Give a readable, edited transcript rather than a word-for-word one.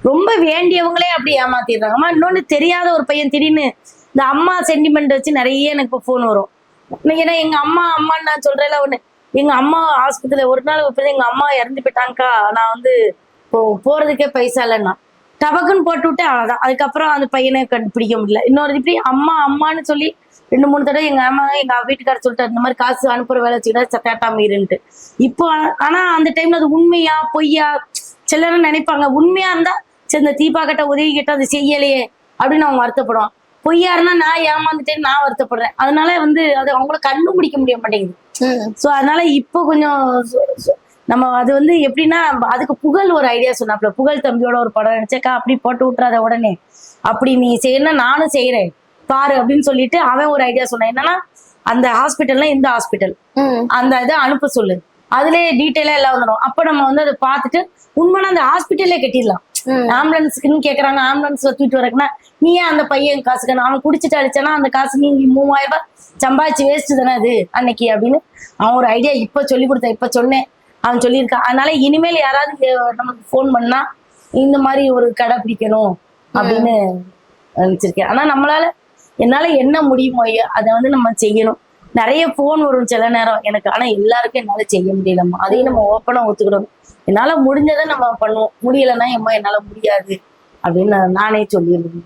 ரொம்ப வேண்டியவங்களே அப்படி ஏமாத்திடுறாங்கம்மா. இன்னொன்னு தெரியாத ஒரு பையன் திடீர்னு இந்த அம்மா சென்டிமெண்ட் வச்சு நிறைய எனக்கு இப்போ ஃபோன் வரும். ஏன்னா எங்க அம்மா அம்மான்னு நான் சொல்றேன்ல ஒண்ணு. எங்க அம்மா ஆஸ்பத்திரியில ஒரு நாள் எங்க அம்மா இறந்து போயிட்டாங்கக்கா. நான் வந்து இப்போ போறதுக்கே பைசா இல்லைன்னா டபக்குன்னு போட்டு விட்டு அவ்வளவுதான். அதுக்கப்புறம் அந்த பையனை கண்டுபிடிக்க முடியல. இன்னொரு இப்படி அம்மா அம்மான்னு சொல்லி 2 3 தடவை எங்க அம்மா எங்க வீட்டுக்காரர் சொல்லிட்டாரு, இந்த மாதிரி காசு அனுப்புற வேலை வச்சுக்கிட்டா கேட்டாம இருன்ட்டு. இப்போ ஆனா அந்த டைம்ல அது உண்மையா பொய்யா சிலரும் நினைப்பாங்க. உண்மையா இருந்தா சரி இந்த தீபா கிட்ட உதவி கிட்ட அது செய்யலையே அப்படின்னு அவங்க வருத்தப்படுவான். பொய்யா இருந்தா நான் ஏமாந்துட்டேன்னு நான் வருத்தப்படுறேன். அதனால வந்து அது அவங்கள கண்டுபிடிக்க முடிய மாட்டேங்குது. சோ அதனால இப்போ கொஞ்சம் நம்ம அது வந்து எப்படின்னா அதுக்கு புகழ் ஒரு ஐடியா சொன்னாப்ல. புகழ் தம்பியோட ஒரு படம் நினைச்சேக்கா அப்படி போட்டு விட்டுறாத உடனே. அப்படி நீ செய்யணும் நானும் செய்யறேன் பாரு அப்படின்னு சொல்லிட்டு அவன் ஒரு ஐடியா சொன்னான். என்னன்னா அந்த ஹாஸ்பிட்டல்ல இந்த ஹாஸ்பிட்டல் அந்த இதை அனுப்ப சொல்லு. அதுலயே டீட்டெயிலா எல்லாம் வந்துடும். அப்ப நம்ம வந்து அதை பார்த்துட்டு உண்மையான அந்த ஹாஸ்பிட்டல்லே கட்டிடலாம். ஆம்புலன்ஸுக்குன்னு கேக்குறாங்க, ஆம்புலன்ஸ்ல தூக்கிட்டு வரக்குன்னா நீ ஏன் அந்த பையன் காசுக்கு அவன் குடிச்சிட்டு அடிச்சானா அந்த காசு நீ 3000 ரூபாய் சம்பாதிச்சு வேஸ்ட் தானே அது அன்னைக்கு அப்படின்னு அவன் ஒரு ஐடியா இப்ப சொல்லி கொடுத்த. இப்ப சொன்னேன் அவன் சொல்லியிருக்கான். அதனால இனிமேல் யாராவது நமக்கு போன் பண்ணா இந்த மாதிரி ஒரு கடை பிடிக்கணும் அப்படின்னு நினைச்சிருக்கேன். ஆனா என்னால என்ன முடியுமோ அதை வந்து நம்ம செய்யணும். நிறைய போன் வரும் சில நேரம் எனக்கு. ஆனா எல்லாருக்கும் என்னால செய்ய முடியலம்மா. அதையும் நம்ம ஓப்பனா ஒத்துக்கிடணும். என்னால முடிஞ்சதை நம்ம பண்ணுவோம். முடியலைன்னா என்னால முடியாது அப்படின்னு நானே சொல்லிடுவேன்.